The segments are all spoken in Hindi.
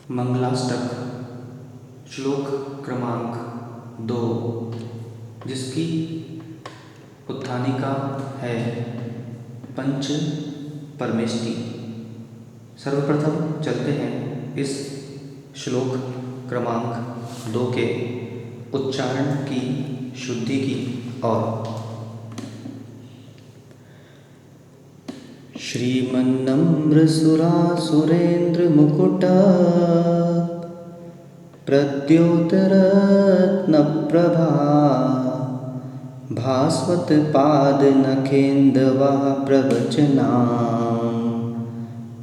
मंगलाष्टक श्लोक क्रमांक 2, जिसकी उत्थानिका है पंच परमेष्टि। सर्वप्रथम चलते हैं इस श्लोक क्रमांक 2 के उच्चारण की शुद्धि की ओर। श्रीमन्नम्र सुरासुरेन्द्र मुकुट प्रद्योतरत्नप्रभा भास्वत पाद नखेन्दवा प्रवचना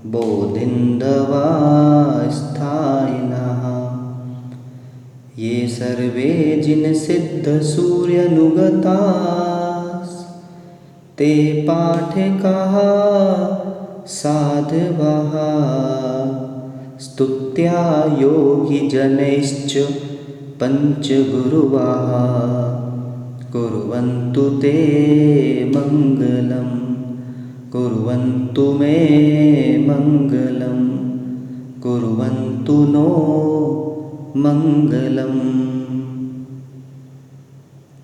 बोधिन्दवा स्थायिनः। ये सर्वे जिन सिद्ध सूर्यनुगता ते पाठकाः साधवः स्तुत्या योगिजनैश्च पञ्चगुरुवः कुर्वन्तु ते मङ्गलं कुर्वन्तु मे मङ्गलं कुर्वन्तु नो मङ्गलम्।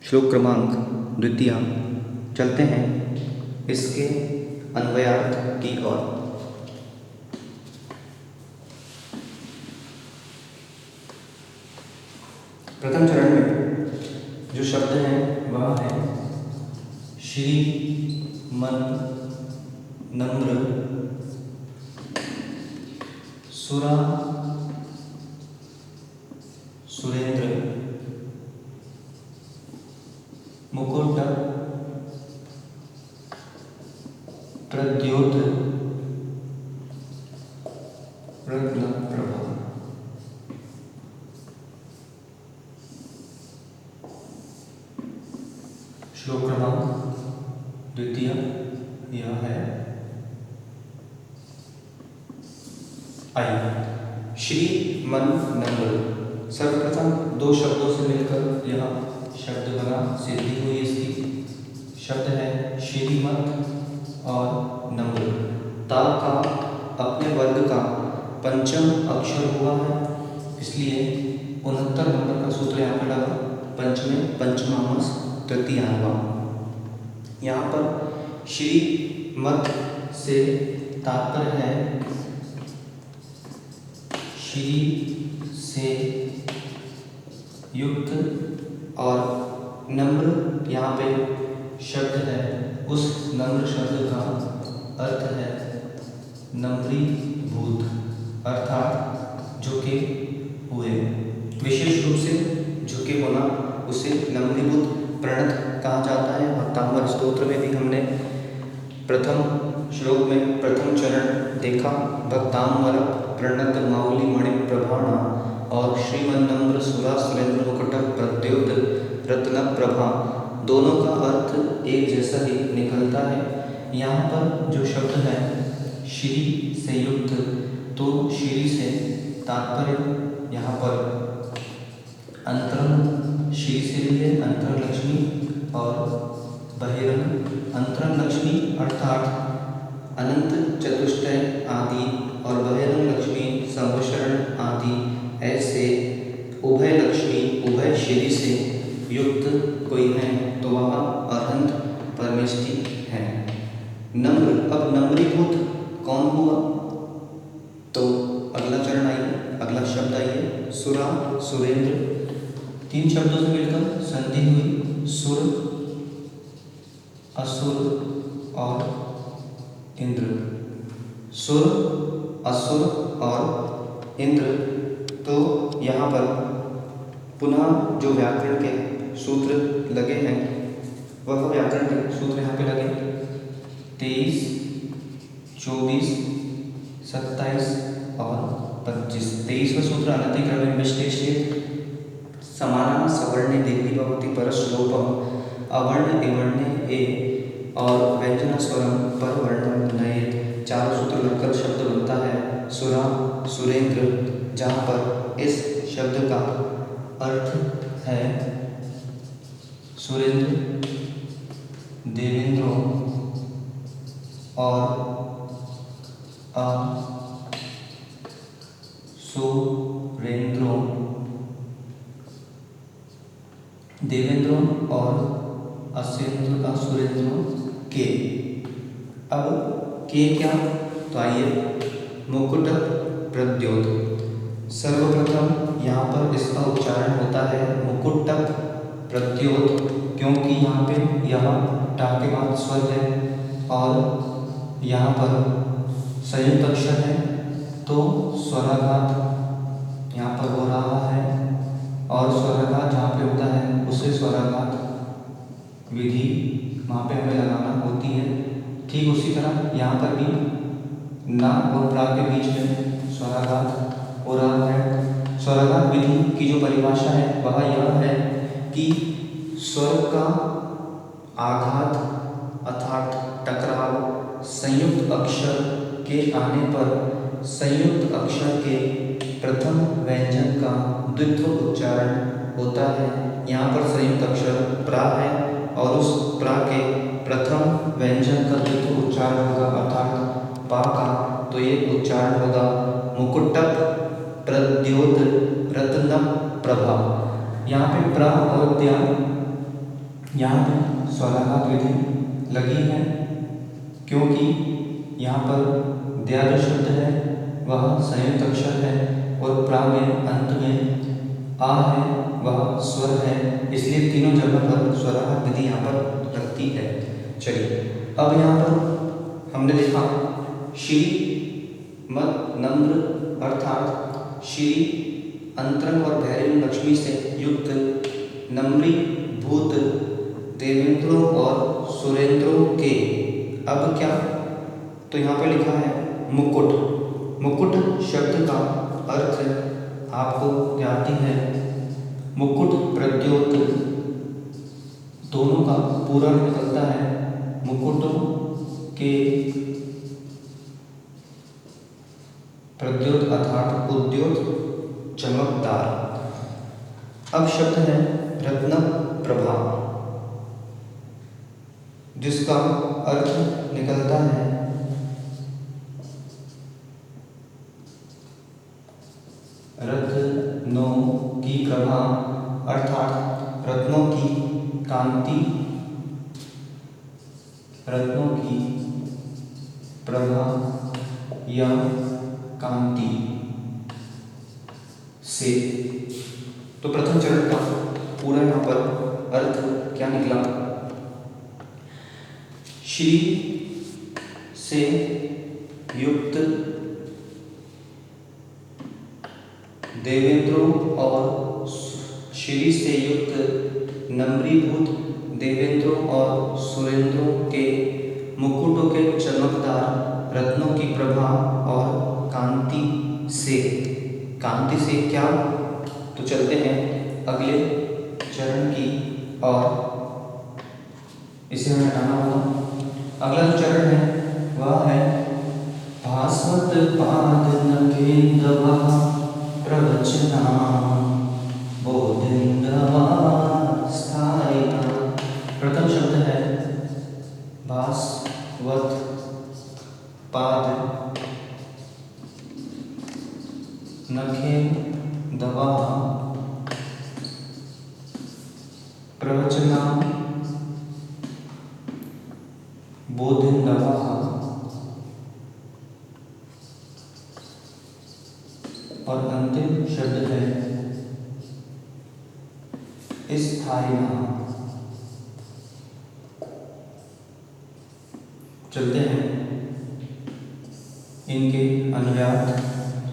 श्लोक क्रमांक 2 चलते हैं इसके अन्वयार्थ की ओर। प्रथम चरण में जो शब्द हैं वह है श्री मन नम्र सुरा सुरेंद्र मुकुट प्रद्योत रत्न प्रभा। श्लोक क्रमांक 2 यह है आइए। श्री मन नम्र, सर्वप्रथम 2 शब्दों से मिलकर यह शब्द बना, सिद्धि हुई इसकी। शब्द है श्रीमत और नम्र। ता का अपने वर्ग का पंचम अक्षर हुआ है, इसलिए 69 नंबर का सूत्र यहाँ पर लगा। पंचमे पंचमांश तृतीयांगम। यहाँ पर श्री मत से तात्पर्य है श्री से युक्त, और नम्र यहाँ पे शब्द है, उस नम्र शब्द का अर्थ है नम्रीभूत, अर्थात झुके हुए। विशेष रूप से झुके होना उसे नम्रीभूत प्रणत कहा जाता है। भक्तांबर स्तोत्र में भी हमने प्रथम श्लोक में प्रथम चरण देखा, भक्तांबर प्रणत माउली मणि प्रभाणा, और श्रीमन्नम्र सुरा सुरेंद्र मुकुट प्रद्योत रत्न प्रभा, दोनों का अर्थ एक जैसा ही निकलता है। यहाँ पर जो शब्द है श्री से युक्त, तो श्री से तात्पर्य यहाँ पर अंतरंग श्री से लिए अंतरंग लक्ष्मी और बहिरंग अंतरंग लक्ष्मी अर्थात अनंत चतुष्टय आदि, और बहिरंग लक्ष्मी संवशरण आदि, ऐसे उभय लक्ष्मी उभय श्री से युक्त कोई है तो वह अरहंत परमेष्टि है। नम्र, अब नम्रीभूत कौन हुआ, तो अगला चरण आइए, अगला शब्द आइए सुरा सुरेंद्र। 3 शब्दों से मिलकर संधि हुई, सुर असुर और इंद्र। सुर असुर और इंद्र, तो यहाँ पर पुनः जो व्याकरण के सूत्र लगे हैं वह व्याकरण के सूत्र यहाँ पे लगे 23, 24, 27 और 25। 23वां सूत्र अनतिक्रमे विश्लेषित समाना सवर्णे दीर्घी भवति परश्लोपम अवर्ण इवर्णे ए और व्यंजना स्वरम पर वर्णम नये। 4 सूत्र लगकर शब्द बनता है सुरा सुरेंद्र, जहाँ पर इस शब्द का अर्थ है सुरेंद्र देवेंद्रों और सुरेंद्रों, देवेंद्रों और सुरेंद्रों के। अब के क्या, तो आइए मुकुट प्रद्योत। सर्वप्रथम यहाँ पर इसका उच्चारण होता है मुकुट प्रद्योत, क्योंकि यहाँ पे यह टा के बाद स्वर है और यहाँ पर संयुक्त अक्षर है, तो स्वराघात यहाँ पर हो रहा है और स्वराघात जहाँ पे होता है उसे स्वराघात विधि वहाँ पे हमें लगाना होती है। ठीक उसी तरह यहाँ पर भी ना और प्रा के बीच में स्वराघात हो रहा है। स्वराघात विधि की जो परिभाषा है वह यह है कि स्वर का आघात अर्थात टकराव संयुक्त अक्षर के आने पर संयुक्त अक्षर के प्रथम व्यंजन का द्वित्व उच्चारण होता है। यहाँ पर संयुक्त अक्षर प्रा है और उस प्रा के प्रथम व्यंजन का द्वित्व उच्चारण होगा अर्थात पा का, तो ये उच्चारण होगा मुकुटप प्रद्योत रत्न प्रभा। यहाँ पे प्रा और त्या, यहाँ पे स्वराघात विधि लगी है, क्योंकि यहाँ पर द्या जो शब्द है वह संयुक्त अक्षर है और प्रा में अंत में आ है वह स्वर है, इसलिए तीनों जगह पर स्वराघात विधि यहाँ पर लगती है। चलिए अब यहाँ पर हमने देखा श्री मद नम्र अर्थात श्री अंतरंग और भैरवी लक्ष्मी से युक्त नम्री भूत देवेंद्रों और सुरेंद्रों के। अब क्या, तो यहाँ पे लिखा है मुकुट। मुकुट शब्द का अर्थ आपको ज्ञात है। मुकुट प्रद्योत दोनों का पूरा निकलता है मुकुटों के प्रद्योत अर्थात उद्योत चमकदार। अब शब्द है रत्न प्रभा, जिसका अर्थ निकलता है रत्नों की प्रभा अर्थात रत्नों की कांति, रत्नों की प्रभा या कांति से। तो प्रथम चरण का पूरा यहाँ पर अर्थ क्या निकला, श्री से युक्त देवेंद्रों और श्री से युक्त नम्रीभूत देवेंद्रों और सुरेंद्रों के मुकुटों के चमकदार रत्नों की प्रभा और कांति से। कांति से क्या, तो चलते हैं अगले चरण की और इसे हमें हटाना होगा। अगला जो चरण है वह है भास्वत पाद नकेंद्रवा प्रवचना बोधिंद्रवा स्थायिका। प्रथम शब्द है भास्वत पाद नकेंद्रवा प्रवचना बोधिंद्रवा। और अंतिम शब्द है स्थायिना। चलते हैं इनके अनुवाद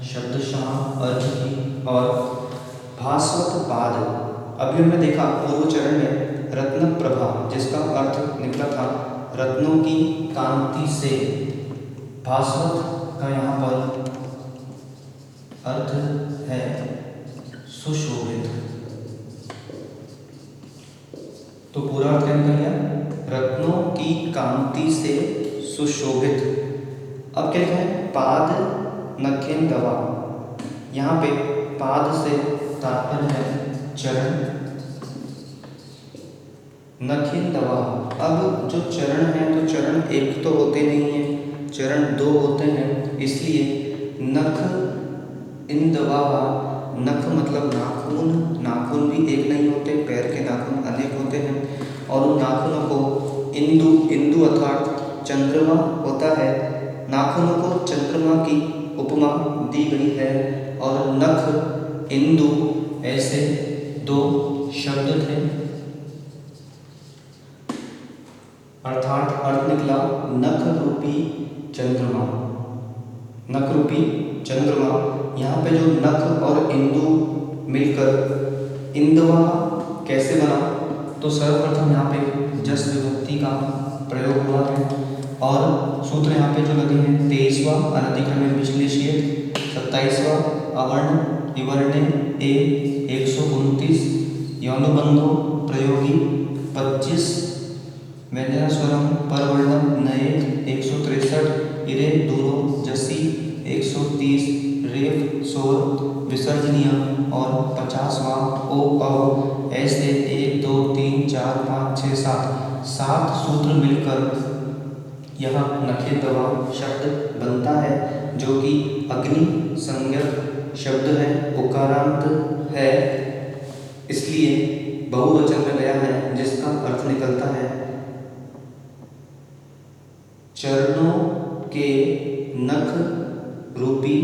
शब्दशः अर्थ की और भास्वत पाद। अभी हमने देखा पूर्व चरण में रत्न प्रभा, जिसका अर्थ निकला था रत्नों की कांति से। भास्वत का यहाँ पर अर्थ है सुशोभित। तो पूरा अर्थ क्या निकल गया, रत्नों की कांति से सुशोभित। अब क्या लिखा है, पाद नखेन दवा। यहाँ पे पाद से तात्पर्य है चरण, नखेन दवा। अब जो चरण है तो चरण एक तो होते नहीं है, चरण दो होते हैं, इसलिए नख इंदवाह, नख मतलब नाखून, नाखून भी एक नहीं होते, पैर के नाखून अनेक होते हैं और उन नाखूनों को इंदु, इंदु अर्थात चंद्रमा होता है। नाखूनों को चंद्रमा की उपमा दी गई है और नख, इंदु ऐसे दो शब्द थे, अर्थात अर्थ निकला नख रूपी चंद्रमा, नख रूपी चंद्रमा। यहाँ पे जो नख और इंदु मिलकर इंदवा कैसे बना, तो सर्वप्रथम यहाँ पे जस विभक्ति का प्रयोग हुआ है और सूत्र यहाँ पे जो लगे हैं 23वां अनधिक्रमित विश्लेषित, 27वां अवर्ण विवरणे ए 129 यौनबंधो प्रयोगी, 25 व्यंजना स्वरम परवर्णम नए 163 इरे दूरो जसी 130 रेफ सोर विसर्जनीय और 50वां ओ अव ऐसे 1 2 3 4 5 6 7 सूत्र मिलकर यह नखेंदवा शब्द बनता है, जो कि अग्नि संज्ञक शब्द है, उकारांत है, इसलिए बहुवचन में गया है, जिसका अर्थ निकलता है चरणों के नख रूपी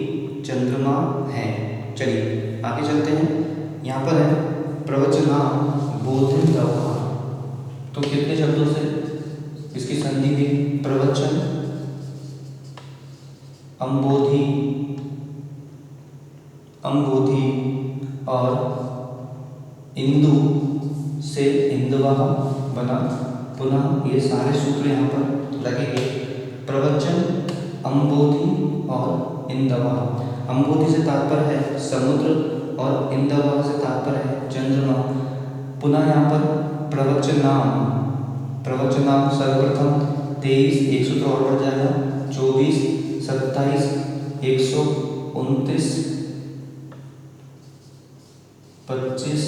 चंद्रमा है। चलिए आगे चलते हैं। यहाँ पर है प्रवचनाम बोधिंदवा, तो कितने शब्दों से इसकी संधि हुई, प्रवचन, अंबोधि, अंबोधि और इंदु से इंदवा बना। पुनः ये सारे सूत्र यहाँ पर लगेंगे, प्रवचन, अंबोधि और इंदवा। अंबोधि से तात्पर्य है समुद्र और इंदवा से तात्पर्य है चंद्रमा। पुनः यहाँ पर प्रवचनाम, प्रवचनाम सर्वप्रथम 23 एक सूत्र और बढ़ जाएगा, 24 27 129 25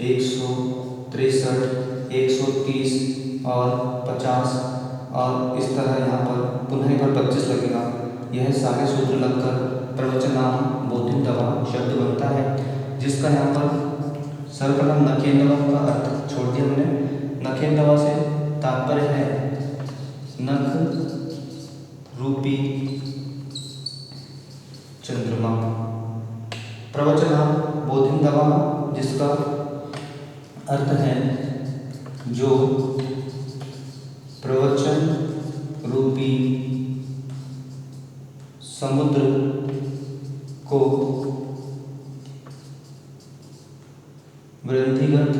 163 130 और 50 और इस तरह यहाँ पर पुनः एक बार 25 लगेगा। यह सारे सूत्र लगकर प्रवचनाम बोधिंदवा शब्द बनता है, जिसका यहाँ पर सर्वप्रथम नखेंदवा का अर्थ छोड़ दिया हमने। नखेंदवा से तात्पर्य है नख रूपी चंद्रमा। प्रवचनाम बोधिंदवा, जिसका अर्थ है जो प्रवचन रूपी समुद्र को वृद्धिगत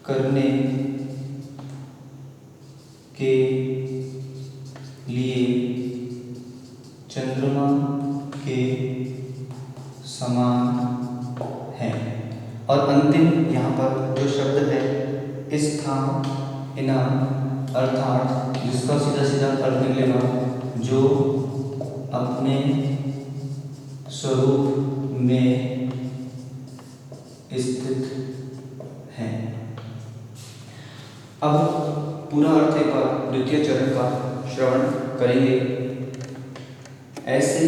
करने के लिए चंद्रमा के समान है। और अंतिम यहाँ पर जो शब्द है स्थानिना, अर्थात जिसका सीधा सीधा अर्थ निकलेगा जो अपने स्वरूप में स्थित है। अब पूरा अर्थ एक बार द्वितीय चरण का श्रवण करेंगे। ऐसे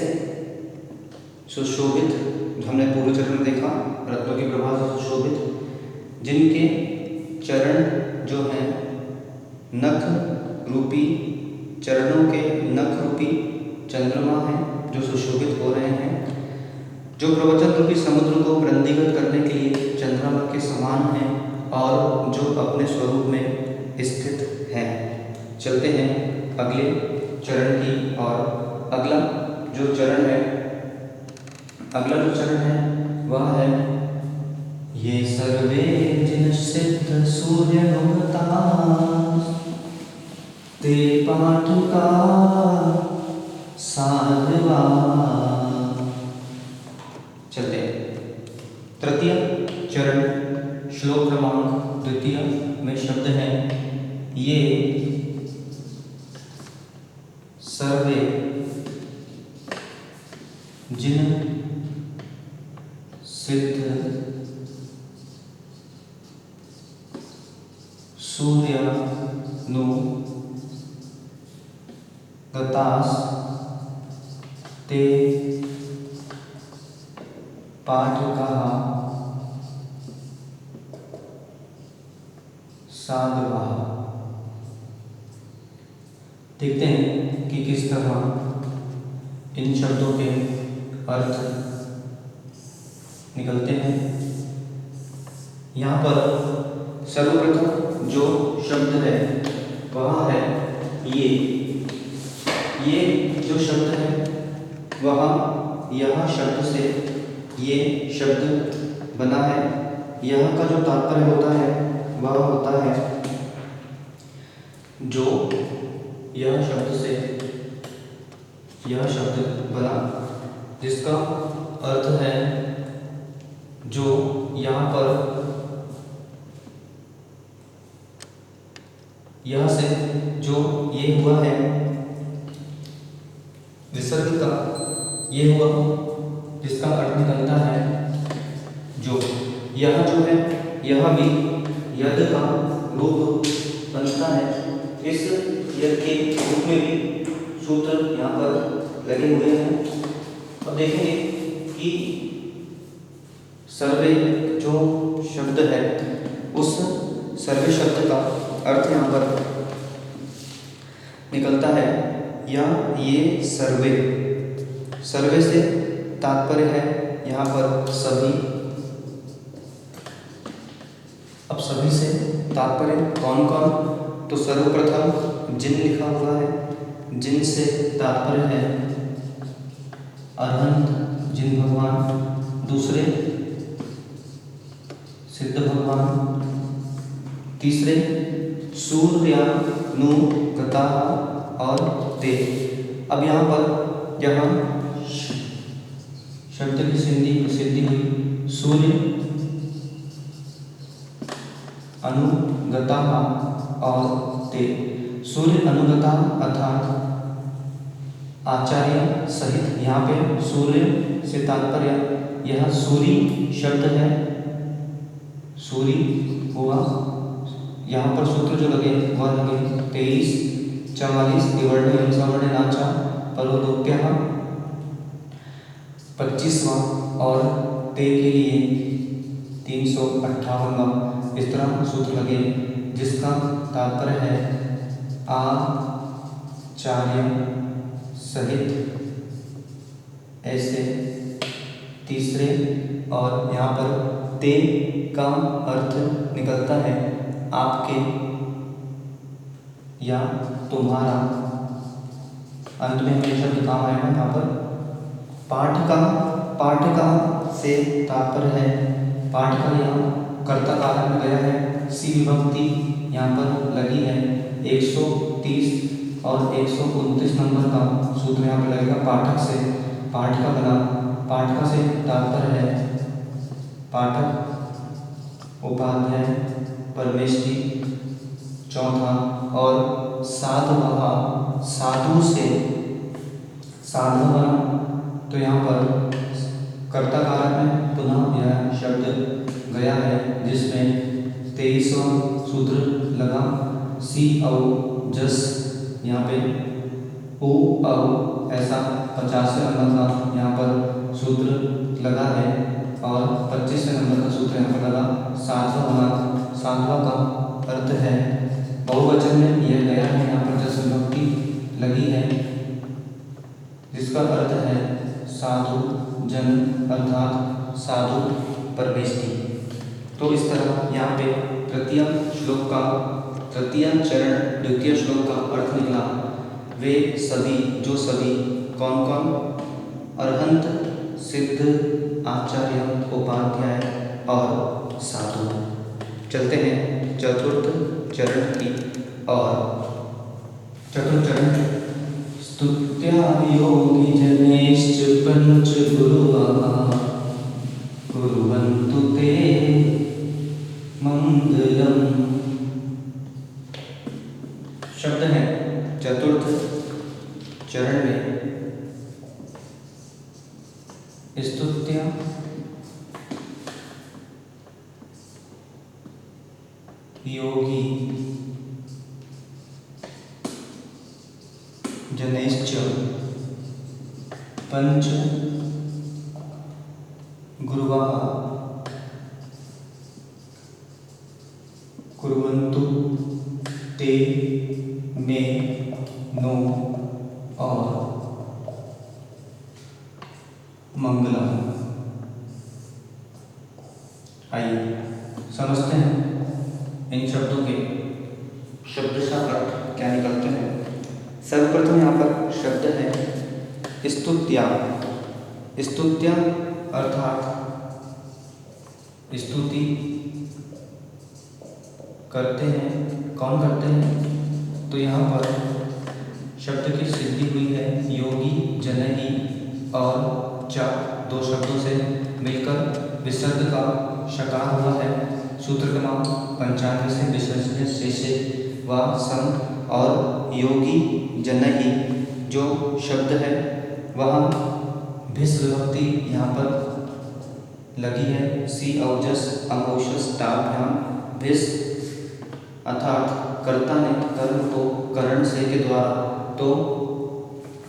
सुशोभित, जो हमने पूर्व चरण में देखा, रत्नों की प्रभा से सुशोभित, जिनके चरण जो हैं नख रूपी, चरणों के नख रूपी चंद्रमा हैं जो सुशोभित हो रहे हैं, जो प्रवचन रूपी समुद्र को वृद्धिगत करने के लिए चंद्रमा के समान हैं और जो अपने स्वरूप में स्थित हैं। चलते हैं अगले चरण की और अगला जो चरण है, अगला जो चरण है वह है ये सर्वे जिन सिद्ध सूर्य मुक्ता ते पाठका साधवा। चलते तृतीय चरण श्लोक क्रमांक द्वितीय में शब्द है ये सर्वे जिन सिद्ध सूर्य नु गतास ते पाठ कहा साधवा। देखते हैं कि किस तरह इन शब्दों के अर्थ निकलते हैं। यहाँ पर सर्वप्रथम जो शब्द है वह है ये जो शब्द है वह यह शब्द से ये शब्द बना है। यह का जो तात्पर्य होता है वह होता है जो यह शब्द से यह शब्द बना, जिसका अर्थ है जो यहाँ पर यह से जो ये हुआ है विसर्ग का ये हुआ, जिसका अर्थ निकलता है जो। यह जो है यह भी यद का रूप बनता है। इस यद के रूप में भी सूत्र यहाँ पर लगे हुए हैं। और देखेंगे कि सर्वे जो शब्द है उस सर्वे शब्द का अर्थ यहाँ पर निकलता है या ये सर्वे। सर्वे से तात्पर्य है यहाँ पर सभी। अब सभी से तात्पर्य कौन कौन? तो सर्वप्रथम जिन लिखा हुआ है, जिन से तात्पर्य है अरहंत जिन भगवान। दूसरे सिद्ध भगवान। तीसरे सूर्यानुगता और ते। अब यहाँ पर यहाँ शब्द की सिद्धि हुई सूर्य अनुगता और ते। सूर्य अनुगता अर्थात आचार्य सहित। यहाँ पे सूर्य से तात्पर्य यह सूरी शब्द है। सूरी हुआ। यहाँ पर सूत्र जो लगे वह लगे 23, 44 विवर्णे सवर्णे नाचा परोलोप्य 25वां और ते के लिए 358वां। इस तरह सूत्र लगे जिसका तात्पर्य है आचार्य सहित। ऐसे तीसरे और यहाँ पर ते का अर्थ निकलता है आपके या तुम्हारा। अंत में हमेशा काम आएगा यहाँ पर। पाठ का से तात्पर्य है पाठ का यहाँ कर्ता कारक में गया है। सी विभक्ति यहाँ पर लगी है। 130 और 129 नंबर का सूत्र यहाँ पर लगेगा पाठक से। पाठ का बना। पाठक से तात्पर्य है पाठक, उपाध्याय, परमेष्टि। चौथा और साधवा साधु से साधु बना। तो यहाँ पर कर्ता कारक में पुनः यह शब्द गया है जिसमें 23वां सूत्र लगा। सी औ जस यहाँ पे ओ औ ऐसा 50वें नंबर का यहाँ पर सूत्र लगा है और 25वें नंबर का सूत्र यहाँ पर लगा। साधवा बना। साधवा का अर्थ है बहुवचन में यह गया है। यहाँ पर जस विभक्ति लगी है जिसका अर्थ है साधु जन अर्थात साधु परमेष्टि। तो इस तरह यहाँ पे तृतीय श्लोक का तृतीय चरण द्वितीय श्लोक का अर्थ निकला। वे सभी जो सभी कौन कौन? अरहंत, सिद्ध, आचार्य, उपाध्याय और साधु। चलते हैं चतुर्थ चरण की और। चतुर्थ चरण स्तुत्या योगी जनेश्च पंच गुरुः कुर्वन्तु ते मंगलम्। शब्द है चतुर्थ चरण में स्तुत्या योगी जनेश्च पंच ते में नो और मंगलम। आइए समझते हैं इन शब्दों के शब्दशः अर्थ क्या निकलते हैं। सर्वप्रथम यहाँ पर शब्द है स्तुत्या। स्तुत्या अर्थात स्तुति करते हैं। कौन करते हैं? तो यहाँ पर शब्द की सिद्धि हुई है योगी जनही और च दो शब्दों से मिलकर विसर्ग का शकार हुआ है। सूत्र क्रमांक 95 से विसर्जन शेषे व सम और योगी जनही जो शब्द है वह भिस विभक्ति यहाँ पर लगी है। सी औजस अंगोशस ताभ्याम भिस अर्थात कर्ता ने कर्म को करण से के द्वारा, तो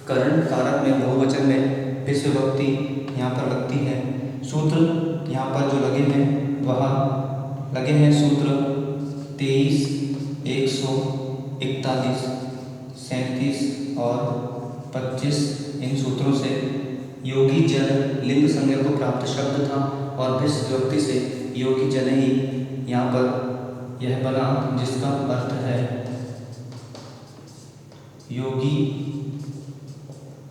करण कारक में बहुवचन में भिस विभक्ति यहाँ पर लगती है। सूत्र यहाँ पर जो लगे हैं वह लगे हैं सूत्र 23, 141, 37 और 25। इन सूत्रों से योगी जन लिंग संज्ञा को प्राप्त शब्द था और भिस विभक्ति से योगी जन ही यहाँ पर यह बना, जिसका अर्थ है योगी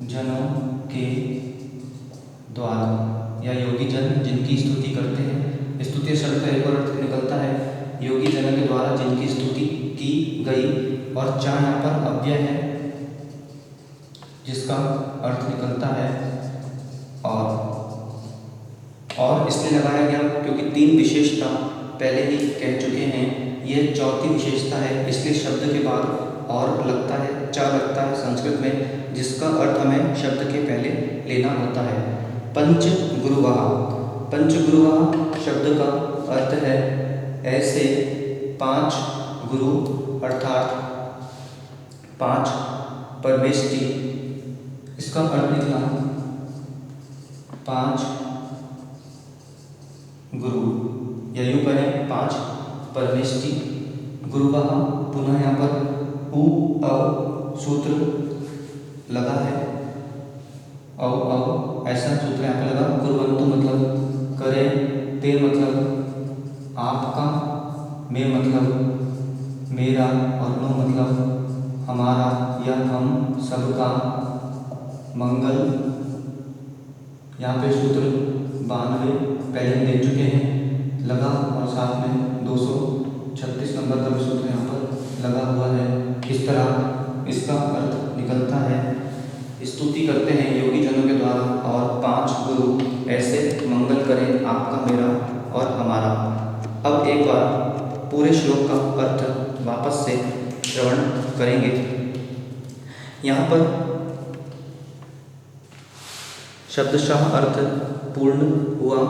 जनों के द्वारा या योगी जन जिनकी स्तुति करते हैं। स्तुति शब्द का एक और अर्थ निकलता है योगी जनों के द्वारा जिनकी स्तुति की गई। और चा यहाँ पर अव्यय है जिसका अर्थ निकलता है और इसलिए लगाया गया क्योंकि तीन विशेषता पहले ही कह चुके हैं। यह चौथी विशेषता है, इसलिए शब्द के बाद और लगता है, चा लगता है संस्कृत में, जिसका अर्थ हमें शब्द के पहले लेना होता है। पंच गुरुवाह। पंच गुरुवाह शब्द का अर्थ है ऐसे 5 गुरु अर्थात 5 परमेष्टि। इसका अर्थ निकला 5 गुरु या यूं कहें 5 परमेष्टि। गुरुवाह पुनः यहाँ पर उ अव सूत्र लगा है। अव ऐसा सूत्र यहाँ पर लगा। कुर्वन्तु मतलब करें, ते मतलब आपका, में मतलब मेरा और नो मतलब हमारा या हम सबका, मंगल यहाँ पे सूत्र 92 पहले हम देख चुके हैं लगा और साथ में 236 नंबर का भी सूत्र यहाँ पर लगा हुआ है। इस तरह इसका अर्थ निकलता है स्तुति करते हैं योगी जनों के द्वारा और 5 गुरु ऐसे मंगल करें आपका, मेरा और हमारा। अब एक बार पूरे श्लोक का अर्थ वापस से श्रवण करेंगे। यहाँ पर शब्दशः अर्थ पूर्ण हुआ।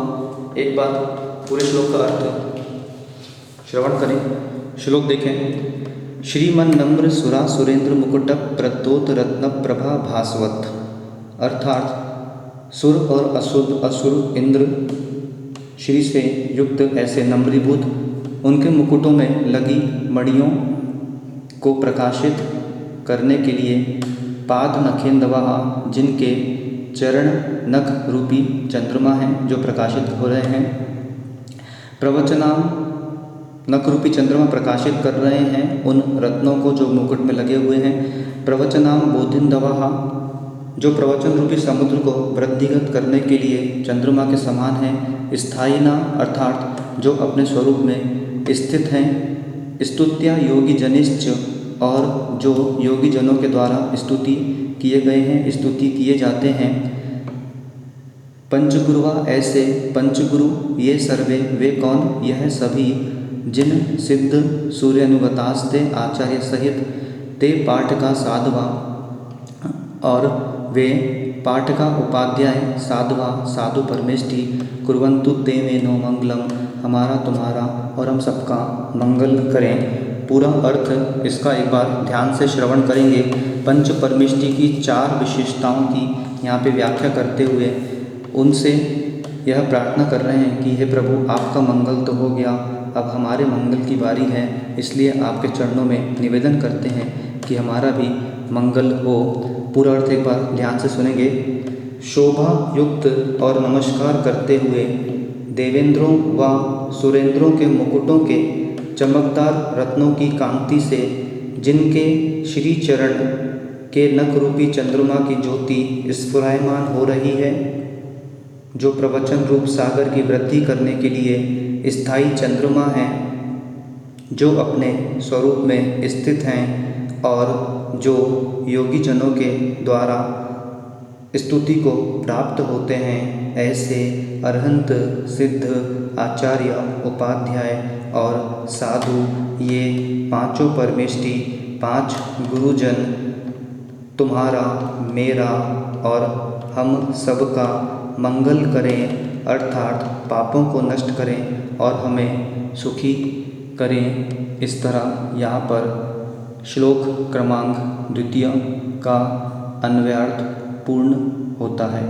एक बार पूरे श्लोक का अर्थ श्रवण करें। श्लोक देखें। श्रीमन नम्र सुरा सुरेंद्र मुकुट प्रद्योत रत्न प्रभा भास्वत। अर्थात सुर और असुर इंद्र श्री से युक्त ऐसे नम्रीभूत उनके मुकुटों में लगी मणियों को प्रकाशित करने के लिए पाद नखेंदवाह जिनके चरण नख रूपी चंद्रमा हैं जो प्रकाशित हो रहे हैं। प्रवचनाम नख रूपी चंद्रमा प्रकाशित कर रहे हैं उन रत्नों को जो मुकुट में लगे हुए हैं। प्रवचनाम बोधिंदवाह जो प्रवचन रूपी समुद्र को वृद्धिगत करने के लिए चंद्रमा के समान है। स्थायिना अर्थात जो अपने स्वरूप में स्थित हैं। स्तुत्या योगी जनिश्च और जो योगी जनों के द्वारा स्तुति किए गए हैं, स्तुति किए जाते हैं। पंचगुरुवा ऐसे पंचगुरु ये सर्वे वे कौन? यह सभी जिन सिद्ध सूर्यानुगतास्ते आचार्य सहित ते पाठ का साधवा और वे पाठ का उपाध्याय साधवा साधु परमेष्टि कुर्वन्तु ते मे नो मंगलम हमारा तुम्हारा और हम सबका मंगल करें। पूरा अर्थ इसका एक बार ध्यान से श्रवण करेंगे। पंच परमेष्टि की 4 विशेषताओं की यहाँ पे व्याख्या करते हुए उनसे यह प्रार्थना कर रहे हैं कि हे प्रभु आपका मंगल तो हो गया, अब हमारे मंगल की बारी है, इसलिए आपके चरणों में निवेदन करते हैं कि हमारा भी मंगल हो। पूरा अर्थ एक बार ध्यान से सुनेंगे। शोभा युक्त और नमस्कार करते हुए देवेंद्रों व सुरेंद्रों के मुकुटों के चमकदार रत्नों की कांति से जिनके श्री चरण के नख रूपी चंद्रमा की ज्योति स्फुरायमान हो रही है, जो प्रवचन रूप सागर की वृद्धि करने के लिए स्थायी चंद्रमा हैं, जो अपने स्वरूप में स्थित हैं और जो योगी जनों के द्वारा स्तुति को प्राप्त होते हैं, ऐसे अरहंत सिद्ध आचार्य उपाध्याय और साधु ये पांचों परमेष्टि, पांच गुरुजन तुम्हारा, मेरा और हम सबका मंगल करें, अर्थात पापों को नष्ट करें और हमें सुखी करें। इस तरह यहाँ पर श्लोक क्रमांक 2 का अन्वयार्थ पूर्ण होता है।